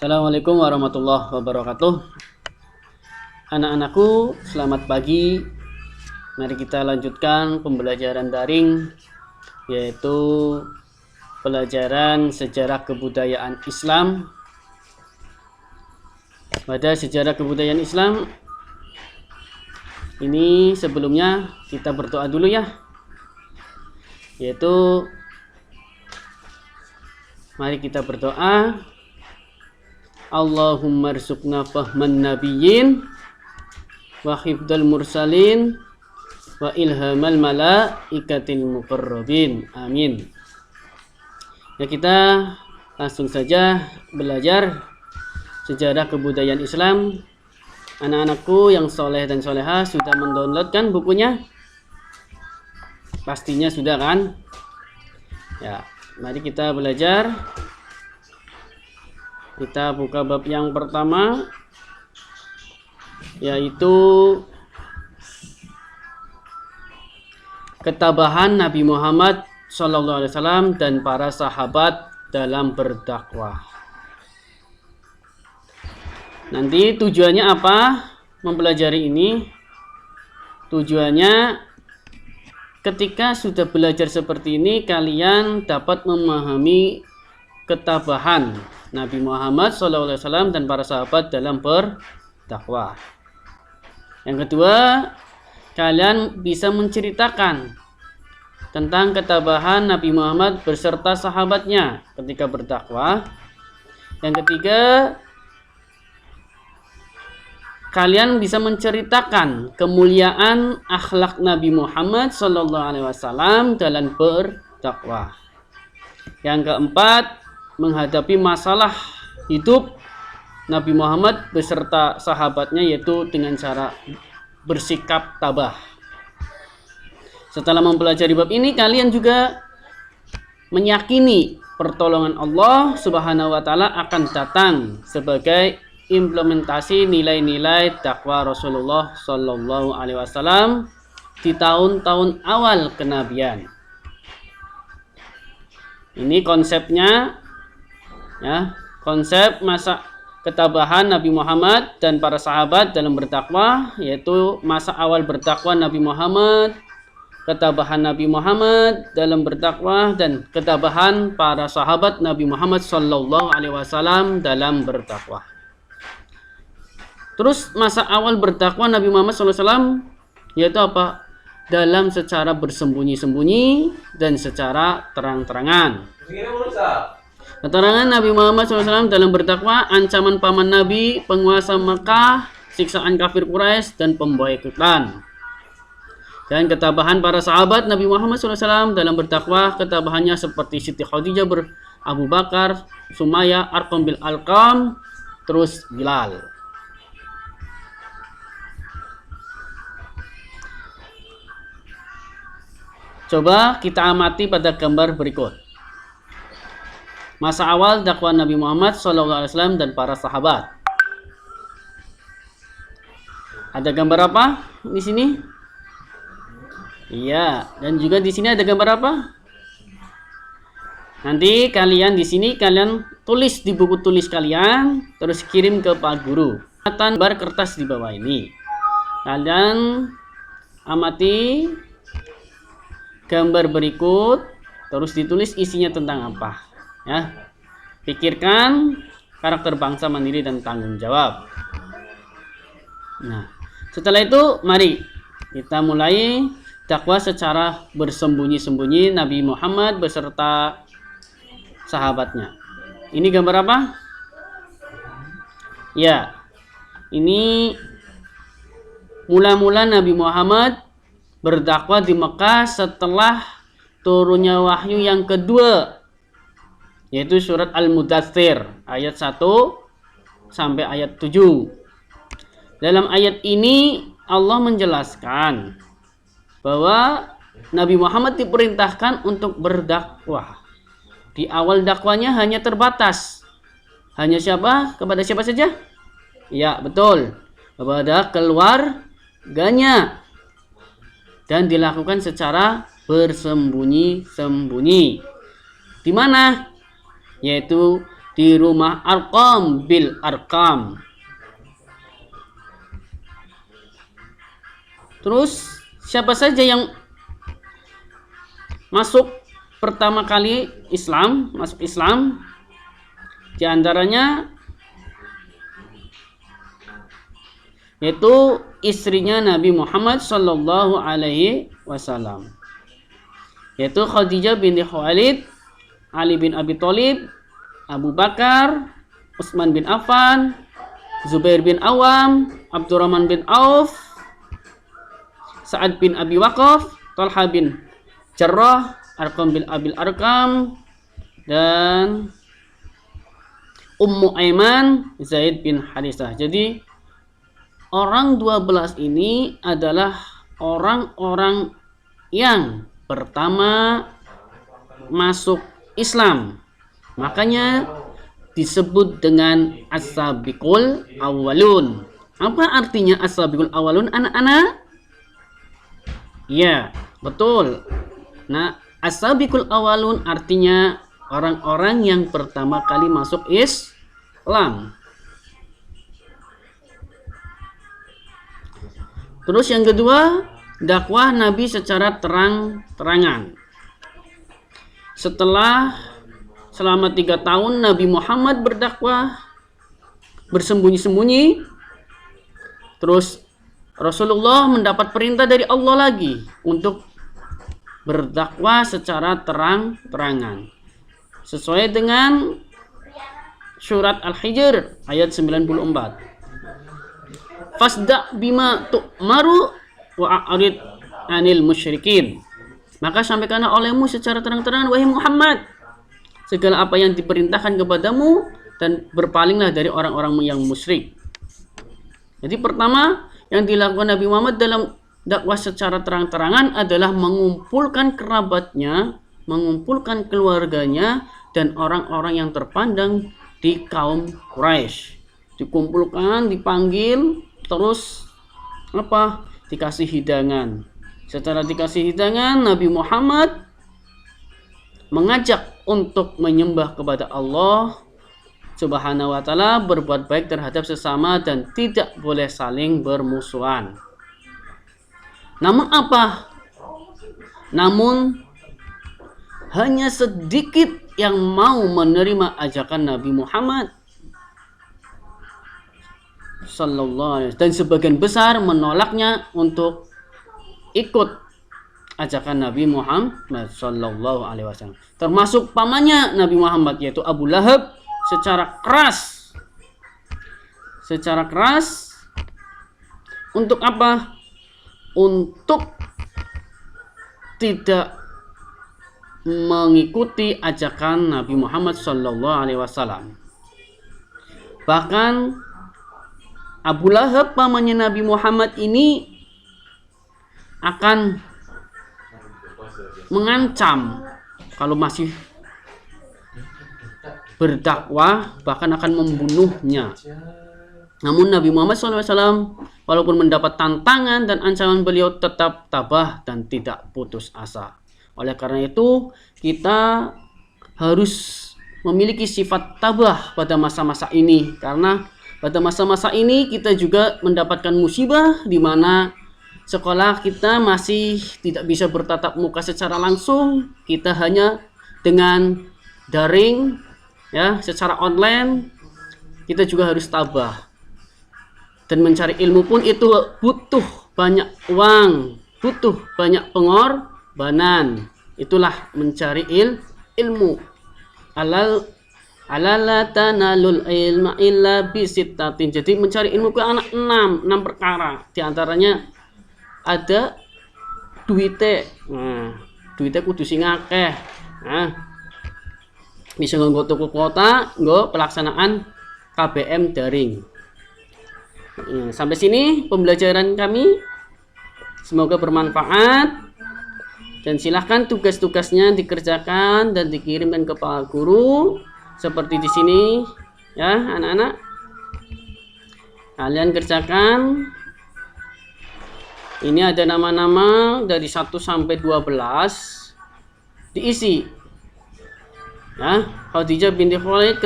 Assalamualaikum warahmatullahi wabarakatuh. Anak-anakku, selamat pagi. Mari kita lanjutkan pembelajaran daring, yaitu pelajaran sejarah kebudayaan Islam. Pada sejarah kebudayaan Islam ini sebelumnya kita berdoa dulu ya, yaitu mari kita berdoa. Allahumma rzuqna fahman nabiyyin wa hifdzal mursalin wa ilhamal malaikatil muqarrabin. Amin. Ya, kita langsung saja belajar sejarah kebudayaan Islam. Anak-anakku yang soleh dan soleha sudah mendownload kan bukunya? Pastinya sudah kan? Ya, mari kita belajar. Kita buka bab yang pertama, yaitu ketabahan Nabi Muhammad SAW dan para sahabat dalam berdakwah. Nanti tujuannya apa mempelajari ini? Tujuannya ketika sudah belajar seperti ini, kalian dapat memahami ketabahan Nabi Muhammad SAW dan para sahabat dalam berdakwah. Yang kedua, kalian bisa menceritakan tentang ketabahan Nabi Muhammad beserta sahabatnya ketika berdakwah. Yang ketiga, kalian bisa menceritakan kemuliaan akhlak Nabi Muhammad SAW dalam berdakwah. Yang keempat, menghadapi masalah hidup Nabi Muhammad beserta sahabatnya, yaitu dengan cara bersikap tabah. Setelah mempelajari bab ini, kalian juga meyakini pertolongan Allah Subhanahu wa taala akan datang sebagai implementasi nilai-nilai dakwah Rasulullah sallallahu alaihi wasallam di tahun-tahun awal kenabian. Ini konsepnya ya, konsep masa ketabahan Nabi Muhammad dan para sahabat dalam berdakwah, yaitu masa awal berdakwah Nabi Muhammad, ketabahan Nabi Muhammad dalam berdakwah, dan ketabahan para sahabat Nabi Muhammad sallallahu alaihi wasallam dalam berdakwah. Terus masa awal berdakwah Nabi Muhammad sallallahu alaihi wasallam yaitu apa? Dalam secara bersembunyi-sembunyi dan secara terang-terangan. Keterangan Nabi Muhammad SAW dalam berdakwah, ancaman paman Nabi, penguasa Mekah, siksaan kafir Quraisy, dan pemboikotan. Dan ketabahan para sahabat Nabi Muhammad SAW dalam berdakwah, ketabahannya seperti Siti Khadijah, Abu Bakar, Sumayyah, Arqam bil Alqam, terus Bilal. Coba kita amati pada gambar berikut. Masa awal dakwah Nabi Muhammad SAW dan para sahabat. Ada gambar apa di sini? Iya, dan juga di sini ada gambar apa? Nanti kalian di sini kalian tulis di buku tulis kalian, terus kirim ke Pak Guru. Gambar kertas di bawah ini. Kalian amati gambar berikut, terus ditulis isinya tentang apa. Ya, pikirkan karakter bangsa mandiri dan tanggung jawab. Nah, setelah itu mari kita mulai dakwah secara bersembunyi-sembunyi Nabi Muhammad beserta sahabatnya. Ini gambar apa? Ya, ini mula-mula Nabi Muhammad berdakwah di Mekah setelah turunnya wahyu yang kedua, yaitu surat Al-Mudaththir ayat 1 sampai ayat 7. Dalam ayat ini Allah menjelaskan bahwa Nabi Muhammad diperintahkan untuk berdakwah. Di awal dakwanya hanya terbatas. Hanya siapa? Kepada siapa saja? Ya, betul. Kepada keluarganya. Dan dilakukan secara bersembunyi-sembunyi. Di mana? Yaitu di rumah Arqam bil Arqam. Terus siapa saja yang masuk pertama kali masuk Islam? Di antaranya yaitu istrinya Nabi Muhammad Sallallahu Alaihi Wasallam, yaitu Khadijah binti Khuwailid, Ali bin Abi Thalib, Abu Bakar, Utsman bin Affan, Zubair bin Awam, Abdurrahman bin Auf, Sa'ad bin Abi Waqqas, Talha bin Jarrah, Arqam bin Abil Arqam, dan Ummu Aiman, Zaid bin Harisah. Jadi orang 12 ini adalah orang-orang yang pertama masuk Islam. Makanya disebut dengan as-sabiqul awwalun. Apa artinya as-sabiqul awwalun, anak-anak? Ya, betul. Nah, as-sabiqul awwalun artinya orang-orang yang pertama kali masuk Islam. Terus yang kedua, dakwah Nabi secara terang-terangan. Setelah selama 3 tahun Nabi Muhammad berdakwah bersembunyi-sembunyi, terus Rasulullah mendapat perintah dari Allah lagi untuk berdakwah secara terang-terangan. Sesuai dengan surat Al-Hijr ayat 94. Fasda bima tu'maru wa a'rid anil musyrikin. Maka sampaikanlah olehmu secara terang-terangan, wahai Muhammad, segala apa yang diperintahkan kepadamu, dan berpalinglah dari orang-orang yang musyrik. Jadi pertama yang dilakukan Nabi Muhammad dalam dakwah secara terang-terangan adalah mengumpulkan kerabatnya, mengumpulkan keluarganya, dan orang-orang yang terpandang di kaum Quraisy. Dikumpulkan, dipanggil, terus dikasih hidangan. Setelah dikasih hidangan, Nabi Muhammad mengajak untuk menyembah kepada Allah Subhanahu wa ta'ala, berbuat baik terhadap sesama, dan tidak boleh saling bermusuhan. Namun Namun hanya sedikit yang mau menerima ajakan Nabi Muhammad Sallallahu Alaihi Wasallam, dan sebagian besar menolaknya untuk ikut ajakan Nabi Muhammad Sallallahu Alaihi Wasallam. Termasuk pamannya Nabi Muhammad, yaitu Abu Lahab, secara keras untuk apa? Untuk tidak mengikuti ajakan Nabi Muhammad Sallallahu Alaihi Wasallam. Bahkan Abu Lahab, pamannya Nabi Muhammad ini, akan mengancam kalau masih berdakwah, bahkan akan membunuhnya. Namun Nabi Muhammad SAW walaupun mendapat tantangan dan ancaman, beliau tetap tabah dan tidak putus asa. Oleh karena itu, kita harus memiliki sifat tabah pada masa-masa ini, karena pada masa-masa ini kita juga mendapatkan musibah di mana sekolah kita masih tidak bisa bertatap muka secara langsung. Kita hanya dengan daring, ya, secara online. Kita juga harus tabah. Dan mencari ilmu pun itu butuh banyak uang, butuh banyak pengorbanan. Itulah mencari ilmu. Alala tanalul ilma illa bisittatin. Jadi mencari ilmu ke anak 6 perkara. Di antaranya ada duite. Nah, duite kudu sing akeh. Nah, bisa nganggo tuku kuota, nggo pelaksanaan KBM daring. Ya, sampai sini pembelajaran kami. Semoga bermanfaat. Dan silahkan tugas-tugasnya dikerjakan dan dikirimkan ke Pak Guru. Seperti di sini, ya anak-anak. Kalian kerjakan. Ini ada nama-nama dari 1 sampai 12. Diisi. Ya, Khadijah binti Khuwailid